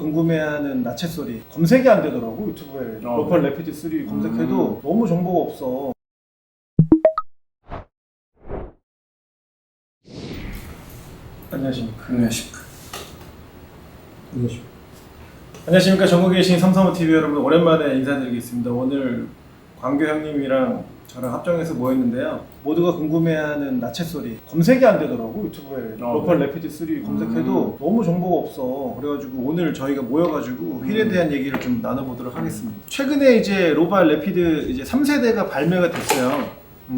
궁금해하는 나체 소리 검색이 안 되더라고. 유튜브에 로컬 레피드 3 검색해도 너무 정보가 없어. 안녕하십니까. 안녕하십니까. 전국에 계신 삼삼오TV 여러분, 오랜만에 인사드리겠습니다. 오늘 광교 형님이랑 저랑 합정해서 모였는데요. 모두가 궁금해하는 나체 소리 검색이 안 되더라고. 유튜브에 로컬 레피드 3 검색해도 너무 정보가 없어. 그래가지고 오늘 저희가 모여가지고 휠에 대한 얘기를 좀 나눠보도록 하겠습니다. 최근에 이제 로발 레피드 이제 3세대가 발매가 됐어요.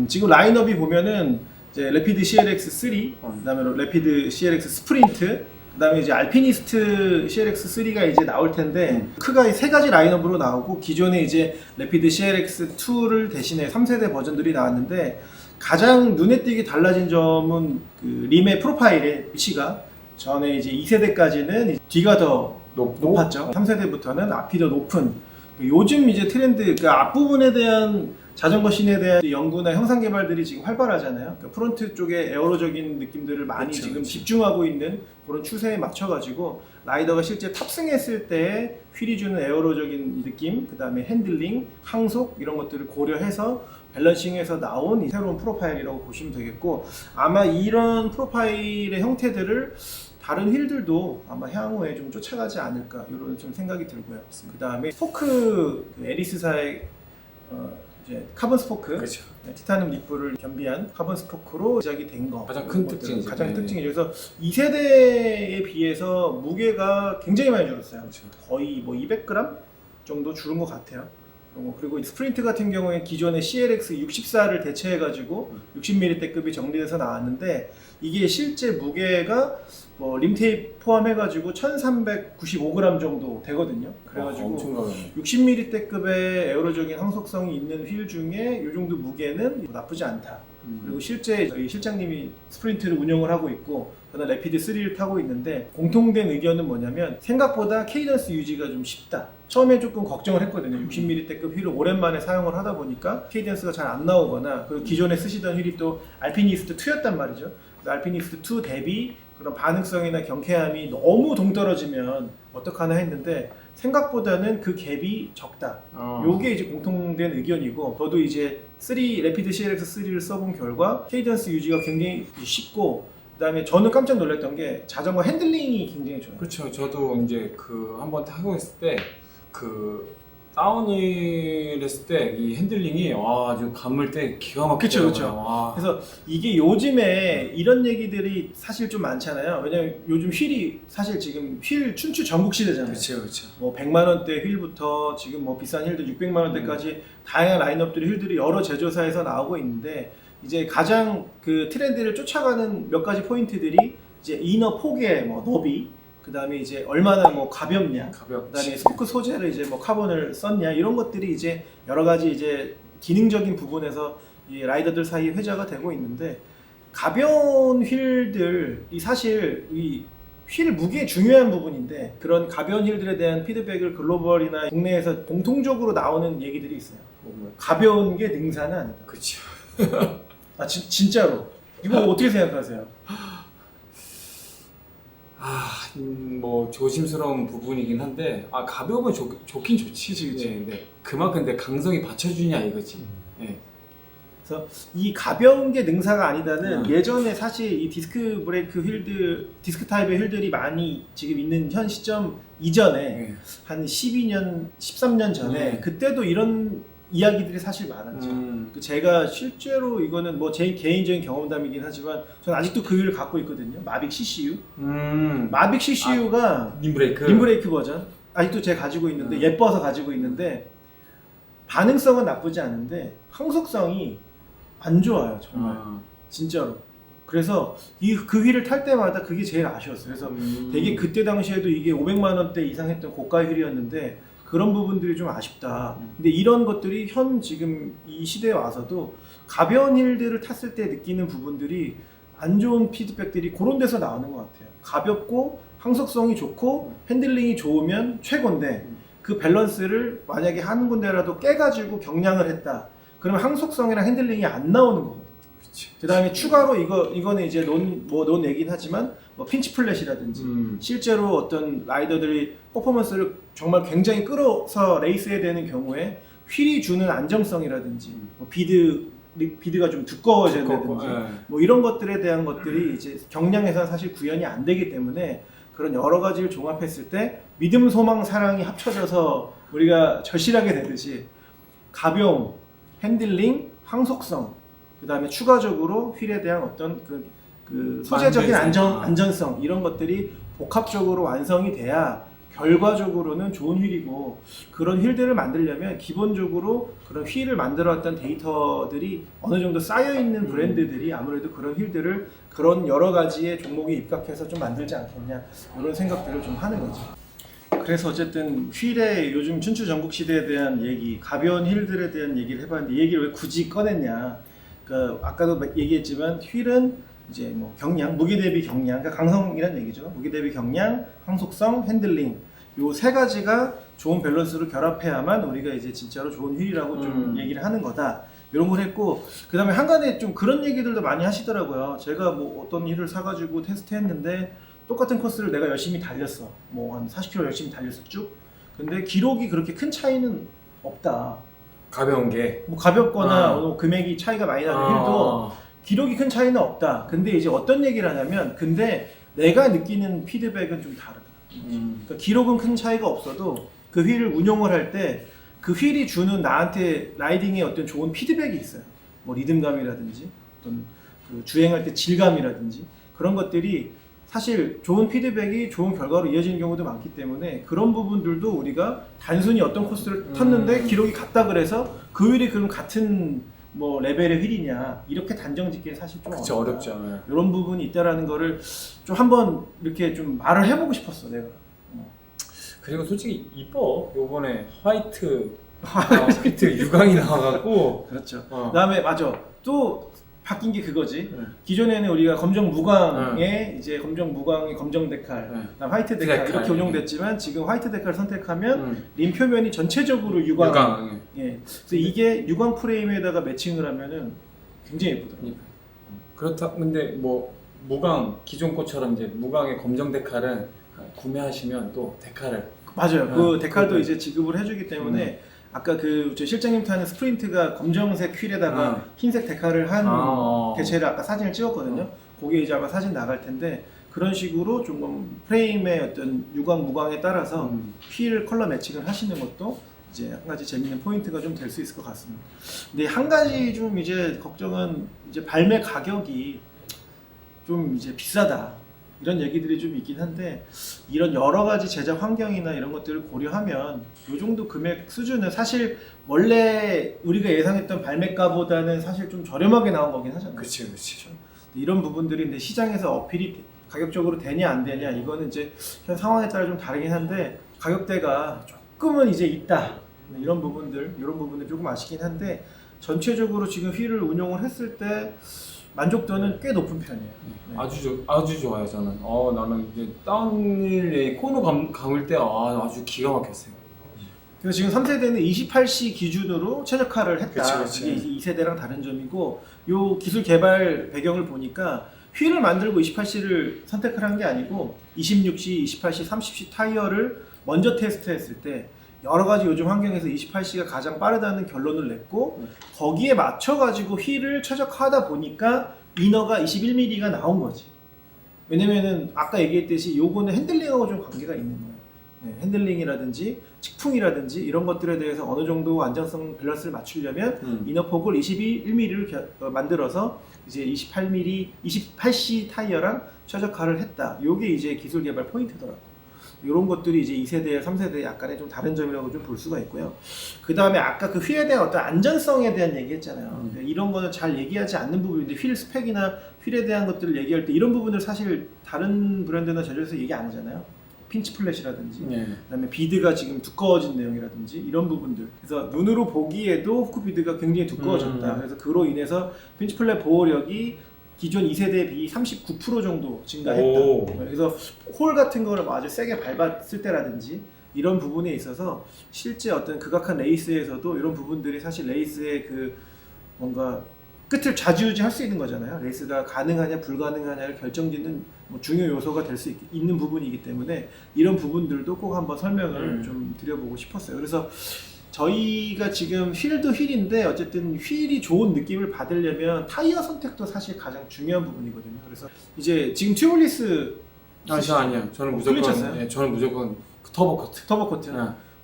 지금 라인업이 보면은 이제 레피드 CLX 3, 그다음에 레피드 CLX 스프린트, 그다음에 이제 알피니스트 CLX 3가 이제 나올 텐데 크가 세 가지 라인업으로 나오고, 기존에 이제 레피드 CLX 2를 대신해 3세대 버전들이 나왔는데, 가장 눈에 띄게 달라진 점은 그 림의 프로파일의 위치가 전에 이제 2세대까지는 뒤가 더 높았죠. 3세대부터는 앞이 더 높은, 요즘 이제 트렌드, 그 앞부분에 대한 자전거 씬에 대한 연구나 형상 개발들이 지금 활발하잖아요. 그러니까 프론트 쪽에 에어로적인 느낌들을 많이 지금 집중하고 있는 그런 추세에 맞춰가지고, 라이더가 실제 탑승했을 때 휠이 주는 에어로적인 느낌, 그 다음에 핸들링, 항속 이런 것들을 고려해서 밸런싱해서 나온 이 새로운 프로파일이라고 보시면 되겠고, 아마 이런 프로파일의 형태들을 다른 휠들도 아마 향후에 좀 쫓아가지 않을까, 이런 좀 생각이 들고요. 그 다음에 스포크, 에리스사의 이제 카본 스포크, 그렇죠. 티타늄 니플을 겸비한 카본 스포크로 제작이 된 거, 가장 큰 특징이죠. 가장 특징이죠. 그래서 2세대에 비해서 무게가 굉장히 많이 줄었어요. 그렇죠. 거의 뭐 200g 정도 줄은 것 같아요. 그리고 이 스프린트 같은 경우에 기존의 CLX 64를 대체해가지고 60mm대급이 정리돼서 나왔는데, 이게 실제 무게가 뭐 림테이프 포함해가지고 1395g 정도 되거든요. 그래가지고 60mm대급의 에어로적인 항속성이 있는 휠 중에 이 정도 무게는 나쁘지 않다. 그리고 실제 저희 실장님이 스프린트를 운영을 하고 있고, 저는 레피드 3를 타고 있는데, 공통된 의견은 뭐냐면 생각보다 케이던스 유지가 좀 쉽다. 처음에 조금 걱정을 했거든요. 60mm대급 휠을 오랜만에 사용을 하다 보니까 케이던스가 잘 안 나오거나, 그리고 기존에 쓰시던 휠이 또 알피니스트 2였단 말이죠. 알피니스트 2 대비 그런 반응성이나 경쾌함이 너무 동떨어지면 어떡하나 했는데, 생각보다는 그 갭이 적다. 요게 이제 공통된 의견이고, 저도 이제 레피드 CLX 3를 써본 결과 케이던스 유지가 굉장히 쉽고, 그 다음에 저는 깜짝 놀랐던 게 자전거 핸들링이 굉장히 좋아요. 그렇죠. 저도 이제 그 한번 타고 있을 때 그 다운힐 했을 때 이 핸들링이 아주 감을 때 기가 막히죠. 그렇죠. 그래서 이게 요즘에 이런 얘기들이 사실 좀 많잖아요. 왜냐면 요즘 휠이 사실 지금 휠 춘추 전국 시대잖아요. 그렇죠. 뭐 100만 원대 휠부터 지금 뭐 비싼 휠들 600만 원대까지 다양한 라인업들이 휠들이 여러 제조사에서 나오고 있는데, 이제 가장 그 트렌드를 쫓아가는 몇 가지 포인트들이 이제 이너 폭의 뭐 너비, 그 다음에 이제 얼마나 뭐 가볍냐, 그 다음에 스포크 소재를 이제 뭐 카본을 썼냐, 이런 것들이 이제 여러 가지 이제 기능적인 부분에서 이 라이더들 사이에 회자가 되고 있는데, 가벼운 휠들이 사실 이 휠 무게의 중요한 부분인데, 그런 가벼운 휠들에 대한 피드백을 글로벌이나 국내에서 공통적으로 나오는 얘기들이 있어요. 가벼운 게 능사는 아니다. 그렇죠. 아 진짜로 이거 어떻게 생각하세요? 뭐 조심스러운 부분이긴 한데, 가벼우면 좋긴 좋지. 그치. 네, 근데 그만큼 내 강성이 받쳐주냐 이거지. 네. 그래서 이 가벼운 게 능사가 아니다는, 예전에 사실 이 디스크 브레이크 휠들, 디스크 타입의 휠들이 많이 지금 있는 현 시점 이전에 한 12년, 13년 전에 그때도 이런 이야기들이 사실 많았죠. 제가 실제로 이거는 뭐 제 개인적인 경험담이긴 하지만, 저는 아직도 그 휠을 갖고 있거든요. 마빅 CCU. 마빅 CCU가 림브레이크 버전 아직도 제가 가지고 있는데, 예뻐서 가지고 있는데, 반응성은 나쁘지 않은데 항속성이 안 좋아요, 정말. 진짜로. 그래서 그 휠을 탈 때마다 그게 제일 아쉬웠어요. 그래서 되게 그때 당시에도 이게 500만 원대 이상 했던 고가 휠이었는데, 그런 부분들이 좀 아쉽다. 근데 이런 것들이 지금 이 시대에 와서도 가벼운 힐들을 탔을 때 느끼는 부분들이, 안 좋은 피드백들이 그런 데서 나오는 것 같아요. 가볍고 항속성이 좋고 핸들링이 좋으면 최고인데, 그 밸런스를 만약에 한 군데라도 깨가지고 경량을 했다, 그러면 항속성이랑 핸들링이 안 나오는 거거든요. 그다음에 추가로 이거는 이제 논 얘긴 하지만 뭐 핀치 플랫이라든지 실제로 어떤 라이더들이 퍼포먼스를 정말 굉장히 끌어서 레이스해야 되는 경우에 휠이 주는 안정성이라든지 뭐 비드가 좀 두꺼워진다든지 뭐 이런 것들에 대한 것들이 이제 경량에서는 사실 구현이 안 되기 때문에 그런 여러 가지를 종합했을 때 믿음, 소망, 사랑이 합쳐져서 우리가 절실하게 되듯이 가벼움, 핸들링, 항속성, 그 다음에 추가적으로 휠에 대한 어떤 그 소재적인 안전성 이런 것들이 복합적으로 완성이 돼야 결과적으로는 좋은 휠이고, 그런 휠들을 만들려면 기본적으로 그런 휠을 만들어왔던 데이터들이 어느 정도 쌓여있는 브랜드들이 아무래도 그런 휠들을 그런 여러 가지의 종목에 입각해서 좀 만들지 않겠냐, 이런 생각들을 좀 하는 거죠. 그래서 어쨌든 휠의 요즘 춘추 전국 시대에 대한 얘기, 가벼운 휠들에 대한 얘기를 해봤는데 이 얘기를 왜 굳이 꺼냈냐, 그러니까 아까도 얘기했지만 휠은 이제 뭐 경량, 무게 대비 경량, 그러니까 강성이란 얘기죠. 무게 대비 경량, 항속성, 핸들링, 요 세 가지가 좋은 밸런스로 결합해야만 우리가 이제 진짜로 좋은 휠이라고 좀 얘기를 하는 거다, 이런 걸 했고, 그 다음에 한간에 좀 그런 얘기들도 많이 하시더라고요. 제가 뭐 어떤 휠을 사가지고 테스트했는데 똑같은 코스를 내가 열심히 달렸어, 뭐 한 40km 열심히 달렸어 쭉. 근데 기록이 그렇게 큰 차이는 없다. 가벼운 게 뭐 가볍거나 금액이 차이가 많이 나는 휠도 기록이 큰 차이는 없다. 근데 이제 어떤 얘기를 하냐면, 근데 내가 느끼는 피드백은 좀 다르다. 그러니까 기록은 큰 차이가 없어도 그 휠을 운용을 할 때 그 휠이 주는 나한테 라이딩의 어떤 좋은 피드백이 있어요. 뭐 리듬감이라든지 어떤 그 주행할 때 질감이라든지 그런 것들이 사실 좋은 피드백이 좋은 결과로 이어지는 경우도 많기 때문에, 그런 부분들도 우리가 단순히 어떤 코스를 탔는데 기록이 같다 그래서 그 휠이 그럼 같은 뭐 레벨의 휠이냐 이렇게 단정짓기는 사실 좀 어렵죠. 이런 부분이 있다라는 거를 좀 한번 이렇게 좀 말을 해보고 싶었어 내가. 그리고 솔직히 이뻐. 요번에 화이트 유광이 나와갖고. 그렇죠. 그다음에 맞아, 또 바뀐 게 그거지. 기존에는 우리가 검정 무광에 이제 검정 무광의 검정 데칼, 그다음 화이트 데칼 이렇게 운용됐지만 지금 화이트 데칼 선택하면 림 표면이 전체적으로 유광. 예. 그래서 이게 유광 프레임에다가 매칭을 하면은 굉장히 예쁘더라고요. 그렇다. 근데 뭐 무광 기존 것처럼 이제 무광의 검정 데칼은 구매하시면 또 데칼을 맞아요. 그 데칼도 이제 지급을 해주기 때문에 아까 그 저 실장님 타는 스프린트가 검정색 휠에다가 흰색 데칼을 한 개체를 아까 사진을 찍었거든요. 거기에 이제 아마 사진 나갈 텐데, 그런 식으로 좀 프레임의 어떤 유광 무광에 따라서 휠 컬러 매칭을 하시는 것도 이제 한 가지 재밌는 포인트가 좀 될 수 있을 것 같습니다. 근데 한 가지 좀 이제 걱정은 이제 발매 가격이 좀 이제 비싸다, 이런 얘기들이 좀 있긴 한데, 이런 여러 가지 제작 환경이나 이런 것들을 고려하면 이 정도 금액 수준은 사실 원래 우리가 예상했던 발매가보다는 사실 좀 저렴하게 나온 거긴 하잖아요. 그렇죠. 이런 부분들이 근데 시장에서 어필이 가격적으로 되냐 안 되냐, 이거는 이제 현 상황에 따라 좀 다르긴 한데, 가격대가 조금은 이제 있다, 이런 부분들 조금 아쉽긴 한데, 전체적으로 지금 휠을 운용을 했을 때 만족도는 꽤 높은 편이에요. 네. 아주 좋아요 저는. 나는 이제 다운힐 코너 감을 때 아주 기가 막혔어요. 그래서 지금 3세대는 28C 기준으로 최적화를 했다. 그치. 이게 2세대랑 다른 점이고, 요 기술 개발 배경을 보니까 휠을 만들고 28C를 선택을 한 게 아니고 26C, 28C, 30C 타이어를 먼저 테스트했을 때 여러 가지 요즘 환경에서 28C가 가장 빠르다는 결론을 냈고, 거기에 맞춰가지고 휠을 최적화하다 보니까 이너가 21mm가 나온 거지. 왜냐면은 아까 얘기했듯이 요거는 핸들링하고 좀 관계가 있는 거예요. 네, 핸들링이라든지 직풍이라든지 이런 것들에 대해서 어느 정도 안정성 밸런스를 맞추려면 이너폭을 21mm를 만들어서 이제 28C 타이어랑 최적화를 했다. 요게 이제 기술 개발 포인트더라고요. 이런 것들이 이제 2세대, 3세대 약간의 좀 다른 점이라고 좀 볼 수가 있고요. 그 다음에 아까 그 휠에 대한 어떤 안전성에 대한 얘기 했잖아요. 이런 거는 잘 얘기하지 않는 부분인데, 휠 스펙이나 휠에 대한 것들을 얘기할 때 이런 부분들 사실 다른 브랜드나 제조에서 얘기 안 하잖아요. 핀치 플랫이라든지, 그다음에 비드가 지금 두꺼워진 내용이라든지 이런 부분들. 그래서 눈으로 보기에도 후크 비드가 굉장히 두꺼워졌다. 그래서 그로 인해서 핀치 플랫 보호력이 기존 2세대에 비해 39% 정도 증가했다. 그래서 홀 같은 거를 아주 세게 밟았을 때라든지 이런 부분에 있어서 실제 어떤 극악한 레이스에서도 이런 부분들이 사실 레이스의 그 뭔가 끝을 좌지우지 할 수 있는 거잖아요. 레이스가 가능하냐 불가능하냐를 결정짓는 뭐 중요 요소가 될 수 있는 부분이기 때문에 이런 부분들도 꼭 한번 설명을 좀 드려보고 싶었어요. 그래서 저희가 지금 휠도 휠인데 어쨌든 휠이 좋은 느낌을 받으려면 타이어 선택도 사실 가장 중요한 부분이거든요. 그래서 이제 지금 튜블리스 저 아니요. 저는 무조건 클리쳤어요? 예, 저는 무조건 그 터보 코트. 터보 코트.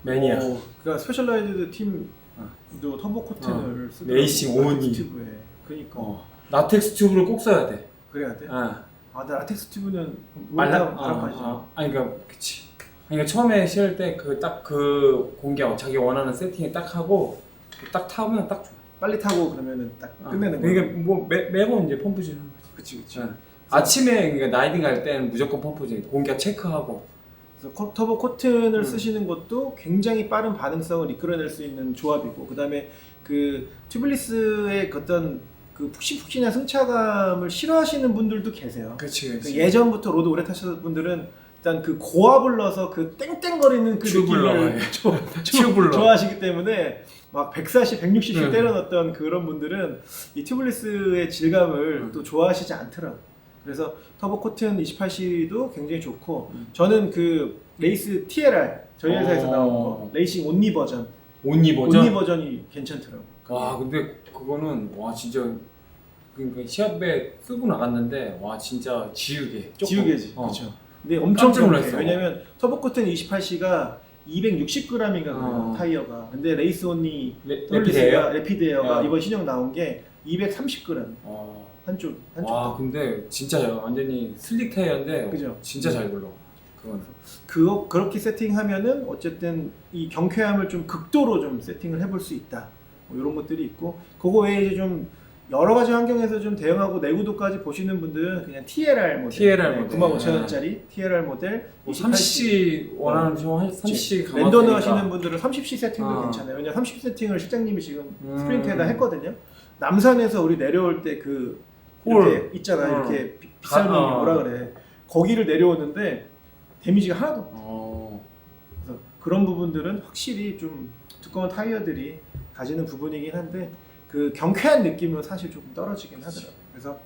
매니아. 그러니까 스페셜라이즈드 팀도 터보 코튼을 쓰고 레이싱 온이. 튜브에. 그러니까 라텍스 튜브를 꼭 써야 돼. 그래야 돼. 아, 나 라텍스 튜브는 바람까지. 아니 그러니까 그치. 그러니까 처음에 실을 때 그 딱 그 공기 자기 원하는 세팅에 딱 하고 딱 타면 딱 좋아. 빨리 타고 그러면은 딱 끝내는 거야. 그러니까 뭐 매번 이제 펌프질 하는 거지. 그치. 아침에 그러니까 라이딩 갈 때는 무조건 펌프질. 공기가 체크하고. 그래서 터보 코튼을 쓰시는 것도 굉장히 빠른 반응성을 이끌어낼 수 있는 조합이고, 그 다음에 그 튜블리스의 어떤 그 푹신푹신한 승차감을 싫어하시는 분들도 계세요. 그치. 그 예전부터 로드 오래 타셨던 분들은 일단 그 고압을 넣어서 그 땡땡거리는 그 느낌을 튜블러. 좋아하시기 때문에 막 140, 160씩 때려 넣었던 그런 분들은 이 튜블리스의 질감을 또 좋아하시지 않더라고요. 그래서 터보 코튼 28C도 굉장히 좋고, 저는 그 레이스 TLR 저희 회사에서 나온 거 레이싱 온리 버전 온리 버전? 온리 버전이 괜찮더라고요. 와 근데 그거는 와 진짜 그러니까 시합에 쓰고 나갔는데 와 진짜 지우개. 지우개지. 그렇죠. 근데 엄청 깜짝 놀랐어. 왜냐면 터보 코튼 28C가 260g인가 그래요, 타이어가. 근데 레이스 온리 레피드 에어가 이번 신형 나온 게 230g. 한쪽. 와 근데 진짜 완전히 슬릭 타이어인데 그죠? 진짜 잘 굴러. 그건. 그렇게 세팅하면은 어쨌든 이 경쾌함을 좀 극도로 좀 세팅을 해볼 수 있다. 뭐 이런 것들이 있고, 그거 외에 이제 좀 여러 가지 환경에서 좀 대응하고 내구도까지 보시는 분들은 그냥 TLR 모델, 95,000원짜리 TLR 모델, 뭐 30C 원하는 30C 랜더너 하시는 분들은 30C 세팅도 괜찮아요. 왜냐면 30C 세팅을 실장님이 지금 스프린트에다 했거든요. 남산에서 우리 내려올 때 그 이렇게 있잖아요. 이렇게 비쌀 놈이 뭐라 그래. 거기를 내려오는데 데미지가 하나도 없어. 그래서 그런 부분들은 확실히 좀 두꺼운 타이어들이 가지는 부분이긴 한데, 그 경쾌한 느낌은 사실 조금 떨어지긴 하더라고요. 그래서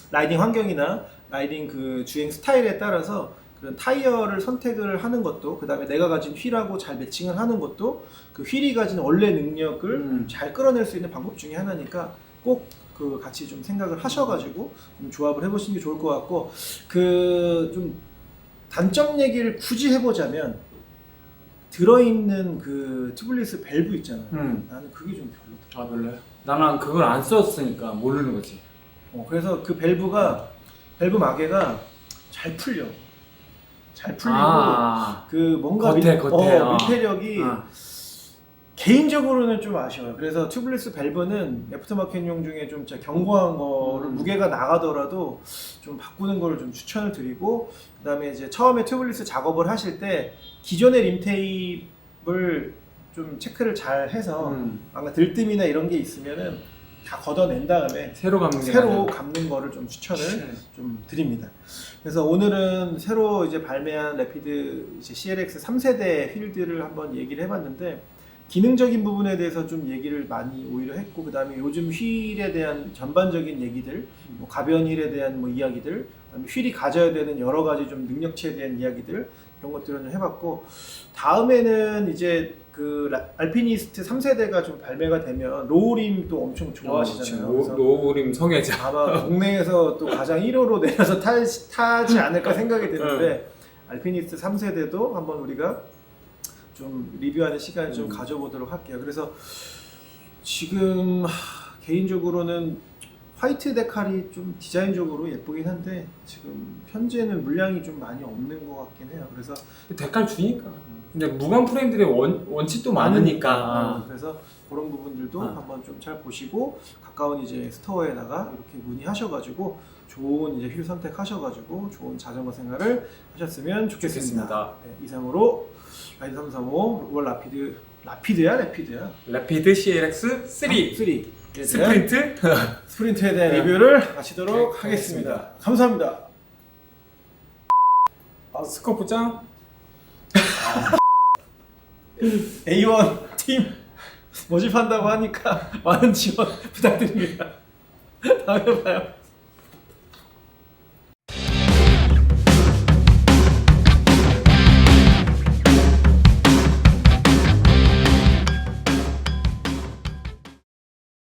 라이딩 환경이나 라이딩 그 주행 스타일에 따라서 그런 타이어를 선택을 하는 것도, 그 다음에 내가 가진 휠하고 잘 매칭을 하는 것도 그 휠이 가진 원래 능력을 잘 끌어낼 수 있는 방법 중에 하나니까 꼭 그 같이 좀 생각을 하셔가지고 좀 조합을 해보시는 게 좋을 것 같고, 그 좀 단점 얘기를 굳이 해보자면 들어있는 그 튜블리스 밸브 있잖아요. 나는 그게 좀 별로더라. 별로요? 나는 그걸 안 썼으니까 모르는 거지. 그래서 그 밸브 마개가 잘 풀려. 잘 풀리고 그 뭔가 겉에 밀폐력이 개인적으로는 좀 아쉬워요. 그래서 튜블리스 밸브는 애프터마켓용 중에 좀 진짜 견고한 거를 무게가 나가더라도 좀 바꾸는 걸 좀 추천을 드리고, 그 다음에 이제 처음에 튜블리스 작업을 하실 때 기존의 림 테이프를 좀 체크를 잘 해서 아마 들뜸이나 이런 게 있으면은 다 걷어낸 다음에 새로 감는 거를 좀 추천을 좀 드립니다. 그래서 오늘은 새로 이제 발매한 래피드 이제 CLX 3세대 휠들을 한번 얘기를 해봤는데, 기능적인 부분에 대해서 좀 얘기를 많이 오히려 했고, 그 다음에 요즘 휠에 대한 전반적인 얘기들, 뭐 가변 휠에 대한 뭐 이야기들, 그다음에 휠이 가져야 되는 여러 가지 좀 능력치에 대한 이야기들, 이런 것들을 좀 해봤고, 다음에는 이제 그 알피니스트 3세대가 좀 발매가 되면 로우림 또 엄청 좋아하시잖아요. 로우림 성애자. 아마 국내에서 또 가장 1호로 내려서 타지 않을까 생각이 드는데, 알피니스트 3세대도 한번 우리가 좀 리뷰하는 시간을 좀 가져보도록 할게요. 그래서 지금 개인적으로는 화이트 데칼이 좀 디자인적으로 예쁘긴 한데 지금 현재는 물량이 좀 많이 없는 것 같긴 해요. 그래서 데칼 주니까. 근데 무광 프레임들의 원칙도 많으니까. 그래서 그런 부분들도 한번 좀 잘 보시고 가까운 이제 스토어에다가 이렇게 문의하셔가지고 좋은 이제 휠 선택하셔가지고 좋은 자전거 생활을 하셨으면 좋겠습니다. 네, 이상으로 라이드 335 로벌 라피드야? 래피드 CLX 3 스프린트에 대한 리뷰를 마치도록 하겠습니다. 감사합니다. 스코프 짱? A1 팀 모집한다고 하니까 많은 지원 부탁드립니다. 다음에 봐요.